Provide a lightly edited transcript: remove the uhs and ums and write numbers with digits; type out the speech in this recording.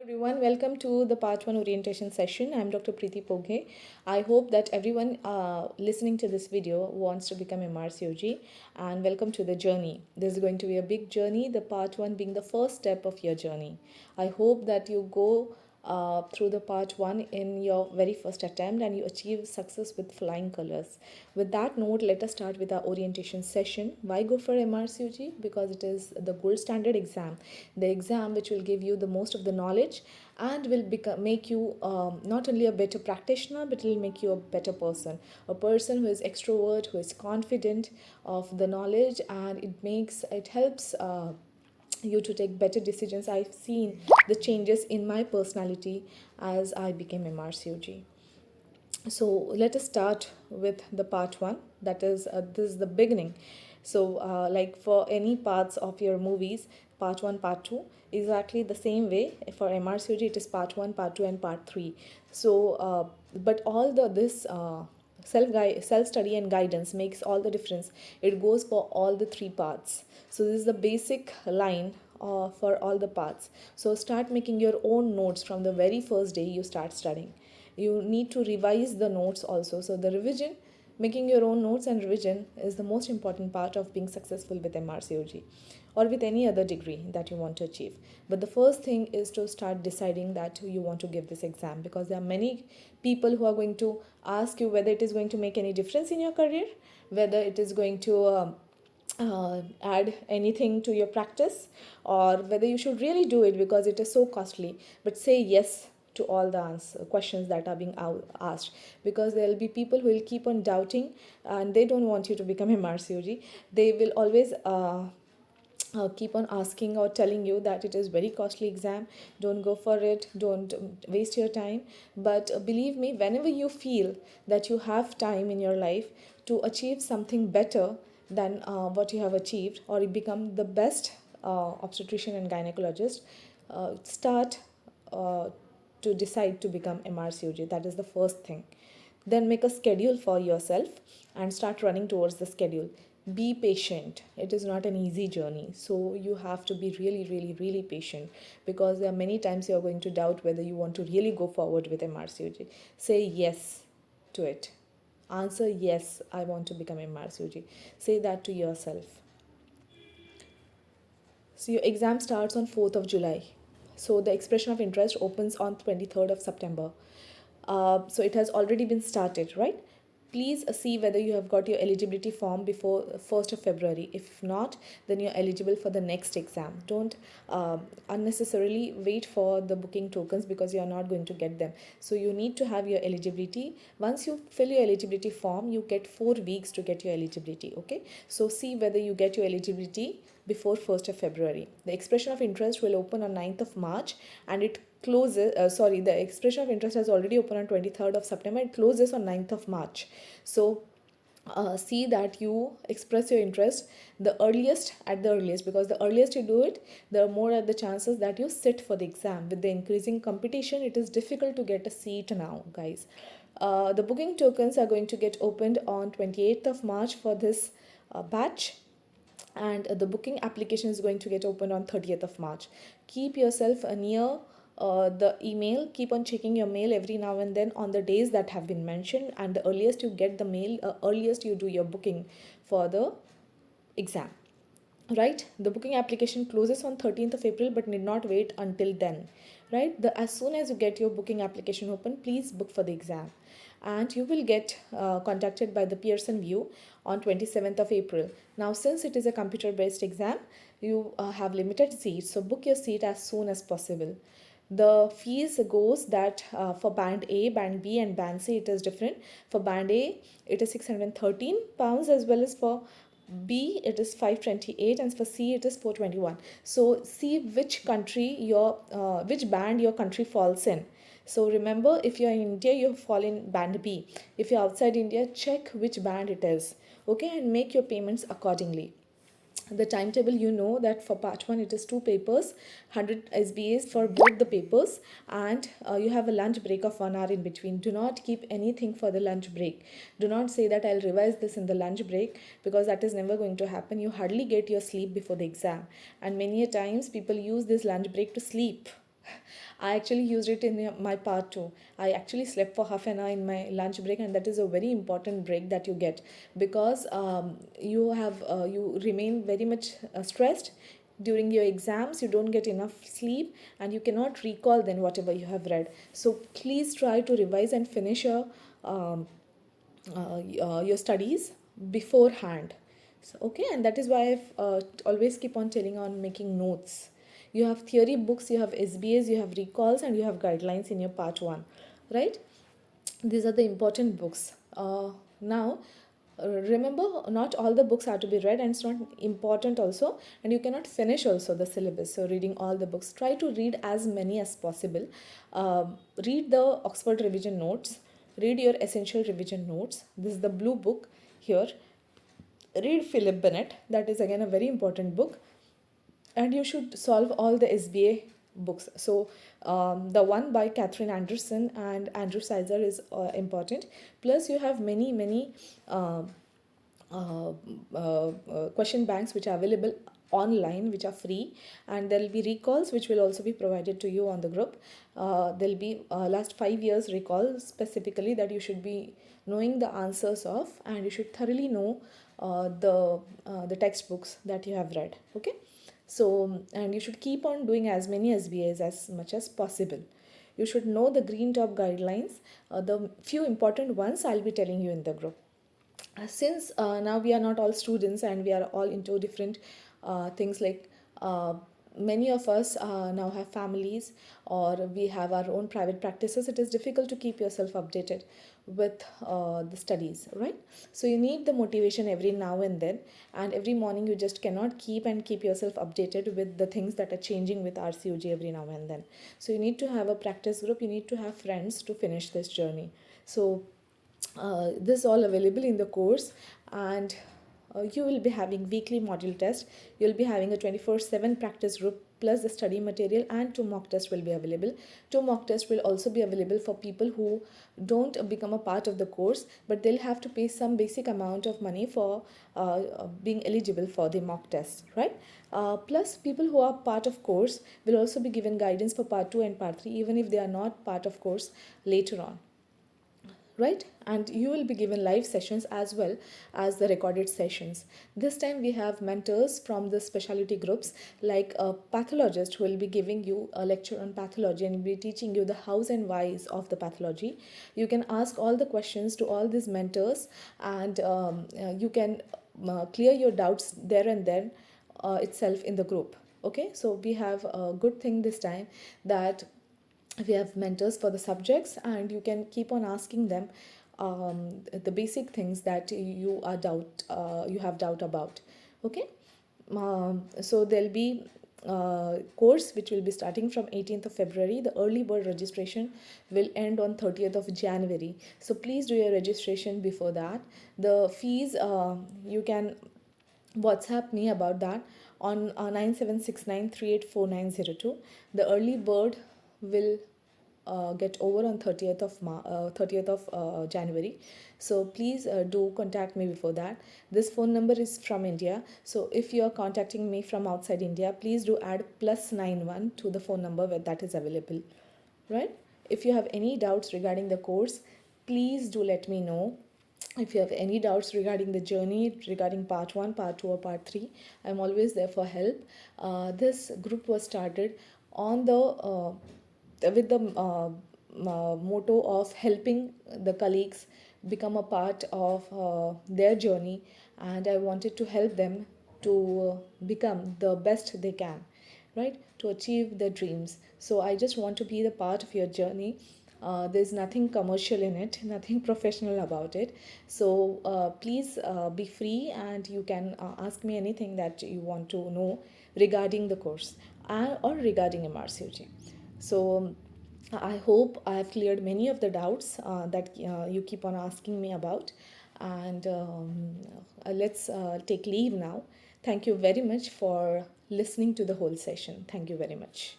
Everyone, welcome to the part 1 orientation session. I'm Dr. Preeti Poghe. I hope that everyone listening to this video wants to become a Mrcg, and welcome to the journey. This is going to be a big journey, the part 1 being the first step of your journey. I hope that you go through the part 1 in your very first attempt and you achieve success with flying colors. With that note, let us start with our orientation session. Why go for Mrcg? Because it is the gold standard exam, the exam which will give you the most of the knowledge and will make you not only a better practitioner, but it will make you a better person, a person who is extrovert, who is confident of the knowledge, and it helps you to take better decisions. I've seen the changes in my personality as I became a Mrcg. So let us start with the part 1, that is this is the beginning. So like for any parts of your movies, part 1, part 2, exactly the same way for Mrcg, it is part 1, part 2 and part 3. So but all the this self study and guidance makes all the difference. It goes for all the 3 parts. So this is the basic line for all the parts. So start making your own notes from the very first day you start studying. You need to revise the notes also. So the revision, making your own notes and revision, is the most important part of being successful with Mrcog or with any other degree that you want to achieve. But the first thing is to start deciding that you want to give this exam, because there are many people who are going to ask you whether it is going to make any difference in your career, whether it is going to add anything to your practice, or whether you should really do it because it is so costly. But say yes to all the questions that are being asked, because there will be people who will keep on doubting and they don't want you to become a Mrcog. They will always keep on asking or telling you that it is very costly exam, don't go for it, don't waste your time. But believe me, whenever you feel that you have time in your life to achieve something better than what you have achieved, or you become the best obstetrician and gynecologist, start to decide to become Mrcog. That is the first thing. Then make a schedule for yourself and start running towards the schedule. Be patient. It is not an easy journey. So you have to be really, really, really patient, because there are many times you are going to doubt whether you want to really go forward with Mrcog. Say yes to it. Answer yes, I want to become a Mrcog. Say that to yourself. So your exam starts on 4th of July. So the expression of interest opens on 23rd of September. So it has already been started, right? Please see whether you have got your eligibility form before 1st of February. If not, then you're eligible for the next exam. Don't unnecessarily wait for the booking tokens, because you're not going to get them. So you need to have your eligibility. Once you fill your eligibility form, you get 4 weeks to get your eligibility. Okay, so see whether you get your eligibility before 1st of February. The expression of interest will open on 9th of March, and it closes, the expression of interest has already opened on 23rd of September. It closes on 9th of March. So see that you express your interest the earliest, at the earliest, because the earliest you do it, the more are the chances that you sit for the exam. With the increasing competition, it is difficult to get a seat now, guys. The booking tokens are going to get opened on 28th of March for this batch, and the booking application is going to get opened on 30th of March. Keep yourself near the email. Keep on checking your mail every now and then on the days that have been mentioned, and the earliest you get the mail, earliest you do your booking for the exam. Right, the booking application closes on 13th of April, but need not wait until then. Right, as soon as you get your booking application open, please book for the exam, and you will get contacted by the Pearson VUE on 27th of April. Now, since it is a computer based exam, you have limited seats, so book your seat as soon as possible. The fees goes that for band A, band B and band C it is different. For band A it is £613, as well as for B it is 528, and for C it is 421. So see which country your which band your country falls in. So remember, if you're in India, you fall in band B. If you're outside India, check which band it is. Okay, and make your payments accordingly. The timetable, you know that for part 1 it is 2 papers, 100 SBAs for both the papers, and you have a lunch break of 1 hour in between. Do not keep anything for the lunch break. Do not say that I'll revise this in the lunch break, because that is never going to happen. You hardly get your sleep before the exam, and many a times people use this lunch break to sleep. I actually used it in my part 2. I actually slept for half an hour in my lunch break, and that is a very important break that you get, because you remain very much stressed during your exams. You don't get enough sleep, and you cannot recall then whatever you have read. So please try to revise and finish um, your studies beforehand. So, okay, and that is why I always keep on telling on making notes. You have theory books, you have SBAs, you have recalls, and you have guidelines in your part 1, right? These are the important books. Now, remember, not all the books are to be read, and it's not important also, and you cannot finish also the syllabus. So reading all the books, try to read as many as possible. Read the Oxford revision notes, read your essential revision notes. This is the blue book here. Read Philip Bennett, that is again a very important book. And you should solve all the SBA books. So the one by Catherine Anderson and Andrew Sizer is important. Plus you have many uh, question banks which are available online, which are free, and there will be recalls which will also be provided to you on the group. There will be last 5 years recall specifically that you should be knowing the answers of, and you should thoroughly know the textbooks that you have read. Okay, so and you should keep on doing as many SBAs as much as possible. You should know the green top guidelines. The few important ones I'll be telling you in the group. Since now we are not all students and we are all into different things, like many of us now have families, or we have our own private practices, it is difficult to keep yourself updated with the studies, right? So you need the motivation every now and then, and every morning you just cannot keep yourself updated with the things that are changing with RCOG every now and then. So you need to have a practice group, you need to have friends to finish this journey. So this is all available in the course, and you will be having weekly module test. You'll be having a 24/7 practice group plus the study material, and 2 mock tests will be available. 2 mock tests will also be available for people who don't become a part of the course, but they'll have to pay some basic amount of money for being eligible for the mock test, right? Plus people who are part of course will also be given guidance for part 2 and part 3, even if they are not part of course later on, right? And you will be given live sessions as well as the recorded sessions. This time we have mentors from the specialty groups, like a pathologist who will be giving you a lecture on pathology and will be teaching you the hows and whys of the pathology. You can ask all the questions to all these mentors, and you can clear your doubts there and then itself in the group. Okay, so we have a good thing this time, that we have mentors for the subjects, and you can keep on asking them the basic things that you have doubt about. Okay, so there'll be course which will be starting from 18th of February. The early bird registration will end on 30th of January, so please do your registration before that. The fees, you can WhatsApp me about that on 9769384902. The early bird will get over on 30th of January. So please do contact me before that. This phone number is from India. So if you are contacting me from outside India, please do add +91 to the phone number where that is available. Right? If you have any doubts regarding the course, please do let me know. If you have any doubts regarding the journey, regarding part 1, part 2, or part 3, I'm always there for help. This group was started on the with the motto of helping the colleagues become a part of their journey, and I wanted to help them to become the best they can, right, to achieve their dreams. So I just want to be the part of your journey. There's nothing commercial in it, nothing professional about it. So please be free, and you can ask me anything that you want to know regarding the course or regarding Mrcg. So I hope I have cleared many of the doubts that you keep on asking me about. And let's take leave now. Thank you very much for listening to the whole session. Thank you very much.